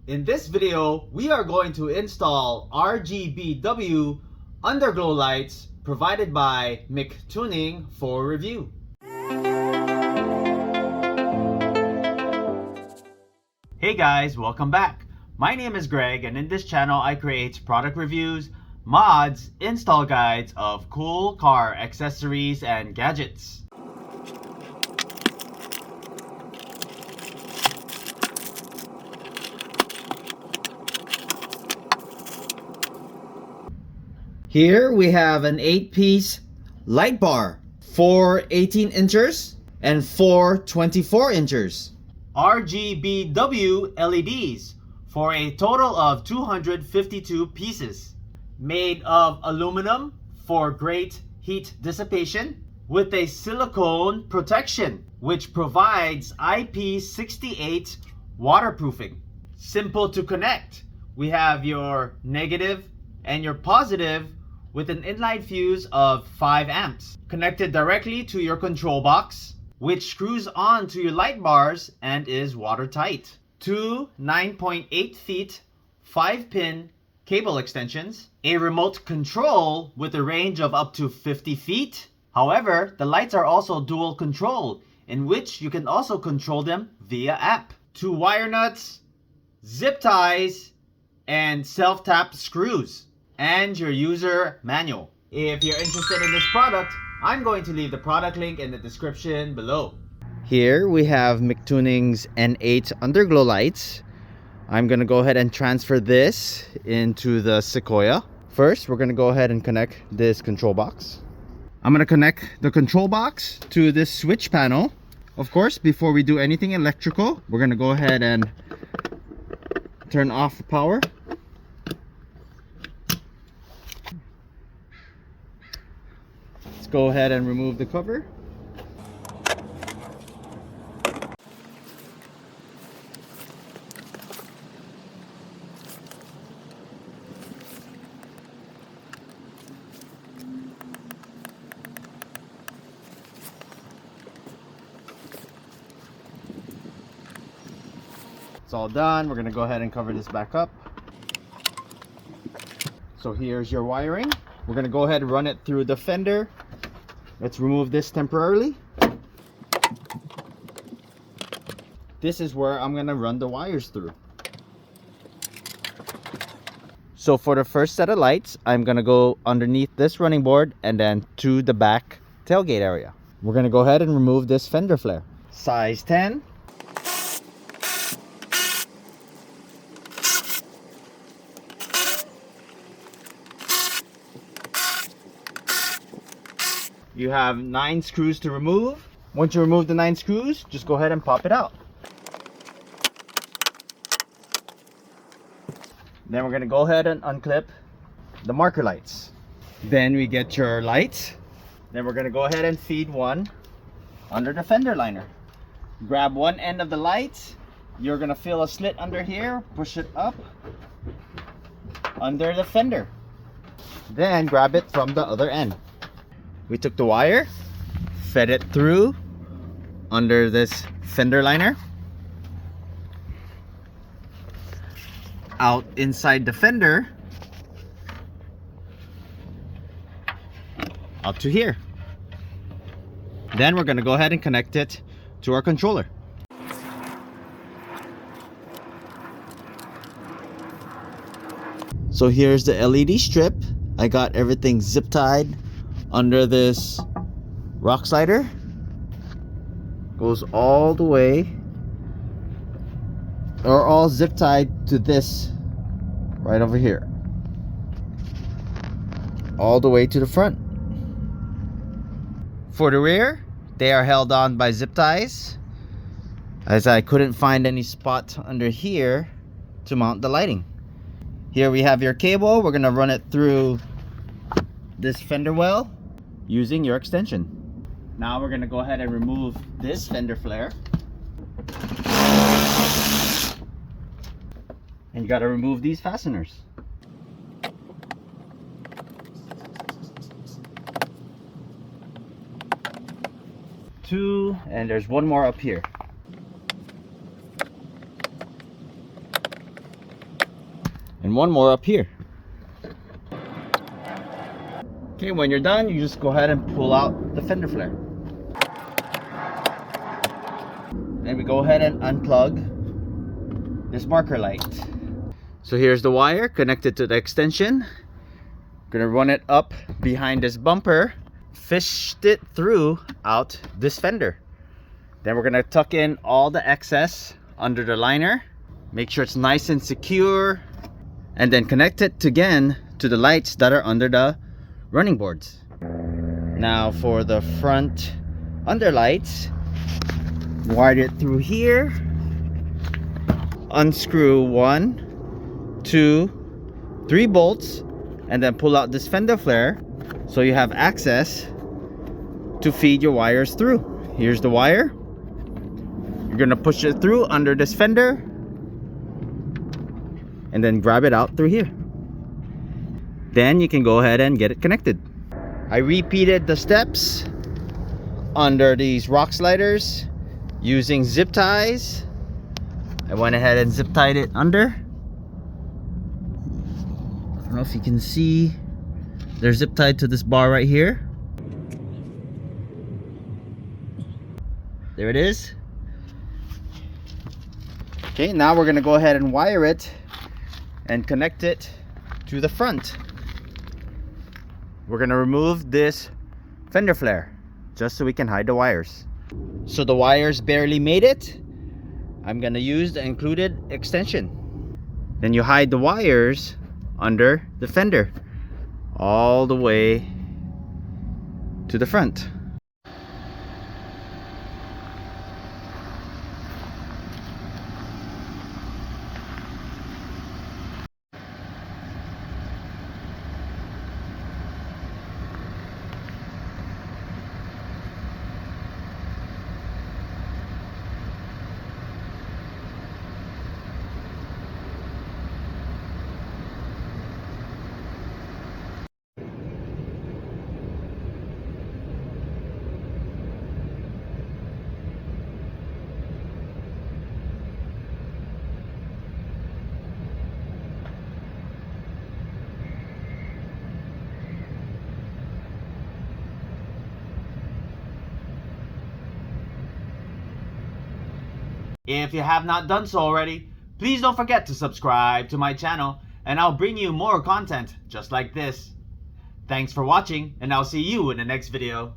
In this video, we are going to install RGBW Underglow lights provided by Mictuning for review. Hey guys, welcome back. My name is Greg, and in this channel I create product reviews, mods, install guides of cool car accessories and gadgets. Here we have an 8-piece light bar, 4 18 inchers and 4 24 inchers. RGBW LEDs for a total of 252 pieces. Made of aluminum for great heat dissipation with a silicone protection which provides IP68 waterproofing. Simple to connect. We have your negative and your positive with an inline fuse of 5 amps connected directly to your control box, which screws on to your light bars and is watertight. 2 9.8 feet 5-pin cable extensions, a remote control with a range of up to 50 feet. However, the lights are also dual control, in which you can also control them via app. 2 wire nuts, zip ties, and self-tap screws, and your user manual. If you're interested in this product, I'm going to leave the product link in the description below. Here we have Mictuning's N8 Underglow lights. I'm going to go ahead and transfer this into the Sequoia. First, we're going to go ahead and connect this control box. I'm going to connect the control box to this switch panel. Of course, before we do anything electrical, we're going to go ahead and turn off the power. Let's go ahead and remove the cover. It's all done. We're going to go ahead and cover this back up. So here's your wiring. We're going to go ahead and run it through the fender. Let's remove this temporarily. This is where I'm going to run the wires through. So for the first set of lights, I'm going to go underneath this running board and then to the back tailgate area. We're going to go ahead and remove this fender flare. Size 10. You have 9 screws to remove. Once you remove the 9 screws, just go ahead and pop it out. Then we're going to go ahead and unclip the marker lights. Then we get your lights. Then we're going to go ahead and feed one under the fender liner. Grab one end of the light. You're going to feel a slit under here. Push it up under the fender. Then grab it from the other end. We took the wire, fed it through under this fender liner, out inside the fender, up to here. Then we're going to go ahead and connect it to our controller. So here's the LED strip. I got everything zip tied under this rock slider. Goes all the way, or all zip tied to this right over here, all the way to the front. For the rear, they are held on by zip ties, as I couldn't find any spot under here to mount the lighting. Here we have your cable. We're gonna run it through this fender well using your extension. Now we're going to go ahead and remove this fender flare. And you got to remove these fasteners. 2, and there's one more up here. and one more up here. Okay, when you're done, you just go ahead and pull out the fender flare. Then we go ahead and unplug this marker light. So here's the wire connected to the extension. Gonna run it up behind this bumper, fished it through out this fender. Then we're gonna tuck in all the excess under the liner, make sure it's nice and secure, and then connect it again to the lights that are under the running boards. Now for the front underlights, wired it through here, unscrew 1, 2, 3 bolts, and then pull out this fender flare so you have access to feed your wires through. Here's the wire. You're gonna push it through under this fender and then grab it out through here. Then you can go ahead and get it connected. I repeated the steps under these rock sliders using zip ties. I went ahead and zip tied it under. I don't know if you can see, they're zip tied to this bar right here. There it is. Okay, now we're gonna go ahead and wire it and connect it to the front. We're gonna remove this fender flare just so we can hide the wires. So the wires barely made it. I'm gonna use the included extension. Then you hide the wires under the fender all the way to the front. If you have not done so already, please don't forget to subscribe to my channel and I'll bring you more content just like this. Thanks for watching and I'll see you in the next video.